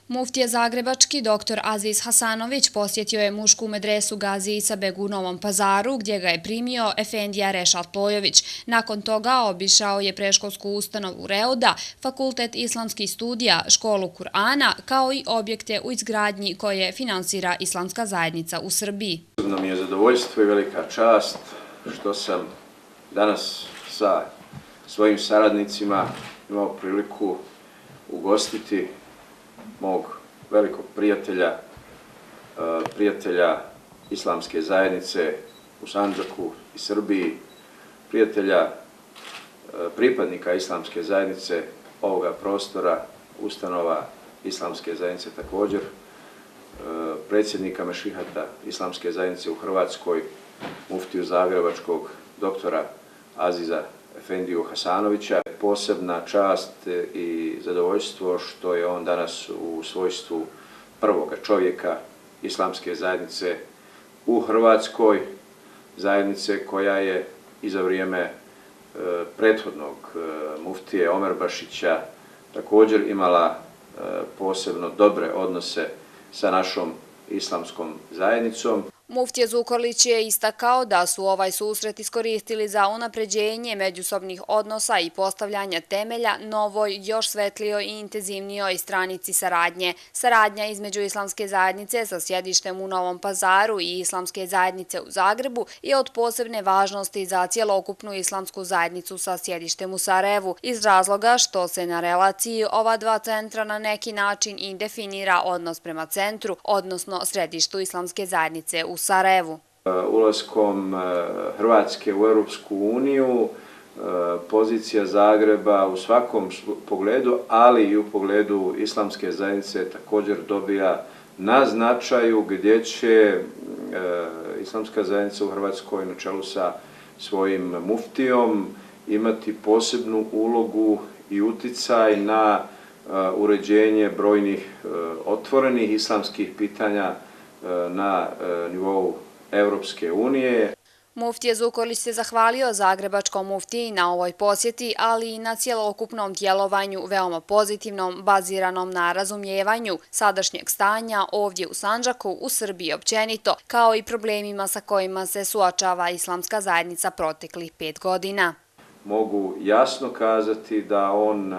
Muftija zagrebački dr. Aziz Hasanović posjetio je mušku medresu Gazi Isa Begu u Novom Pazaru, gdje ga je primio efendija Rešad Plojović. Nakon toga obišao je predškolsku ustanovu Reuda, fakultet islamskih studija, školu Kur'ana, kao i objekte u izgradnji koje finansira Islamska zajednica u Srbiji. Osobno mi je zadovoljstvo i velika čast što sam danas sa svojim saradnicima imao priliku ugostiti mog velikog prijatelja Islamske zajednice u Sandžaku i Srbiji, prijatelja pripadnika Islamske zajednice ovoga prostora, ustanova Islamske zajednice također, predsjednika Mešihata Islamske zajednice u Hrvatskoj, muftiju zagrebačkog doktora Aziza efendiju Hasanovića. Posebna čast i zadovoljstvo što je on danas u svojstvu prvoga čovjeka Islamske zajednice u Hrvatskoj, zajednice koja je i za vrijeme prethodnog muftije Omer Bašića također imala posebno dobre odnose sa našom islamskom zajednicom. Muftija Zukorlić je istakao da su ovaj susret iskoristili za unapređenje međusobnih odnosa i postavljanja temelja novoj, još svetlijoj i intenzivnijoj stranici saradnje. Saradnja između Islamske zajednice sa sjedištem u Novom Pazaru i Islamske zajednice u Zagrebu je od posebne važnosti za cjelokupnu Islamsku zajednicu sa sjedištem u Sarajevu, iz razloga što se na relaciji ova dva centra na neki način i definira odnos prema centru, odnosno središtu Islamske zajednice u Sarajevu. Ulaskom Hrvatske u Europsku uniju, pozicija Zagreba u svakom pogledu, ali i u pogledu Islamske zajednice također dobija na značaju, gdje će Islamska zajednica u Hrvatskoj na čelu sa svojim muftijom imati posebnu ulogu i uticaj na uređenje brojnih otvorenih islamskih pitanja na nivou Europske unije. Muftija Zukorlić se zahvalio zagrebačkom muftiji na ovoj posjeti, ali i na cjelokupnom djelovanju veoma pozitivnom, baziranom na razumijevanju sadašnjeg stanja ovdje u Sandžaku, u Srbiji općenito, kao i problemima sa kojima se suočava Islamska zajednica proteklih 5 godina. Mogu jasno kazati da on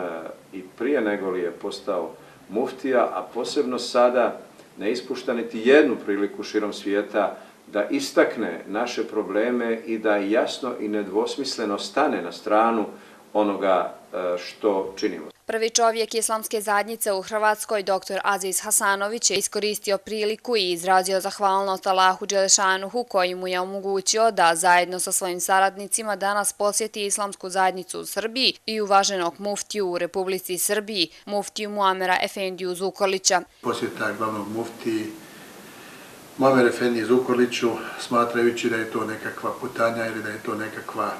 i prije nego li je postao muftija, a posebno sada ne ispušta niti jednu priliku širom svijeta da istakne naše probleme i da jasno i nedvosmisleno stane na stranu onoga što činimo. Prvi čovjek Islamske zajednice u Hrvatskoj, dr. Aziz Hasanović, je iskoristio priliku i izrazio zahvalnost Allahu Đelešanuhu koji mu je omogućio da zajedno sa svojim saradnicima danas posjeti Islamsku zajednicu u Srbiji i uvaženog muftiju u Republici Srbiji, muftiju Muamera efendiju Zukorlića. Posjeta glavnog muftiji Muamer efendiji Zukorliću, smatrajući da je to nekakva putanja ili da je to nekakva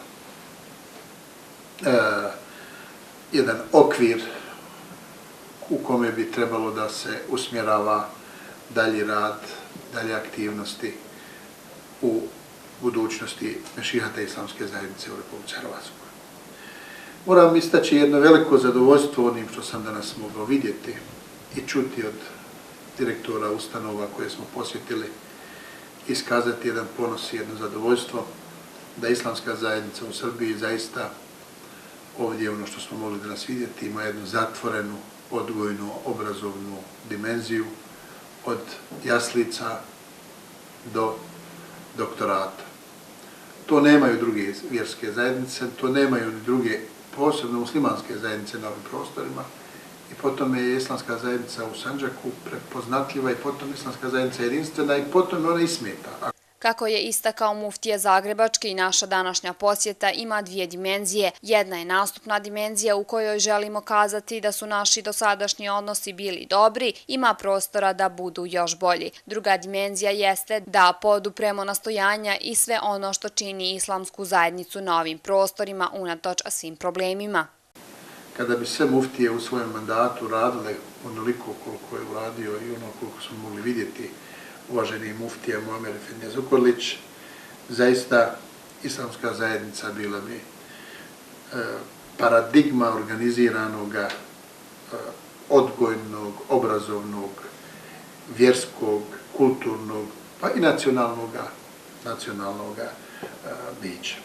jedan okvir u kome bi trebalo da se usmjerava dalji rad, dalje aktivnosti u budućnosti Mešihata Islamske zajednice u Republici Hrvatskoj. Moram istaći jedno veliko zadovoljstvo onim što sam danas mogao vidjeti i čuti od direktora ustanova koje smo posjetili, iskazati jedan ponos i jedno zadovoljstvo da Islamska zajednica u Srbiji zaista ovdje ono što smo mogli danas vidjeti ima jednu zatvorenu, odgojnu, obrazovnu dimenziju od jaslica do doktorata. To nemaju druge vjerske zajednice, to nemaju ni druge, posebno muslimanske zajednice na ovim prostorima i potom je Islamska zajednica u Sandžaku prepoznatljiva i potom Islamska zajednica jedinstvena i potom ona ismeta. Kako je istakao muftija zagrebački, naša današnja posjeta ima dvije dimenzije. Jedna je nastupna dimenzija u kojoj želimo kazati da su naši dosadašnji odnosi bili dobri, ima prostora da budu još bolji. Druga dimenzija jeste da podupremo nastojanja i sve ono što čini Islamsku zajednicu na ovim prostorima unatoč svim problemima. Kada bi sve muftije u svojem mandatu radile onoliko koliko je uradio i ono koliko smo mogli vidjeti uvaženi muftija Muamer efendija Zukorlić, zaista Islamska zajednica bila bi paradigma organiziranog odgojnog, obrazovnog, vjerskog, kulturnog, pa i nacionalnog bića.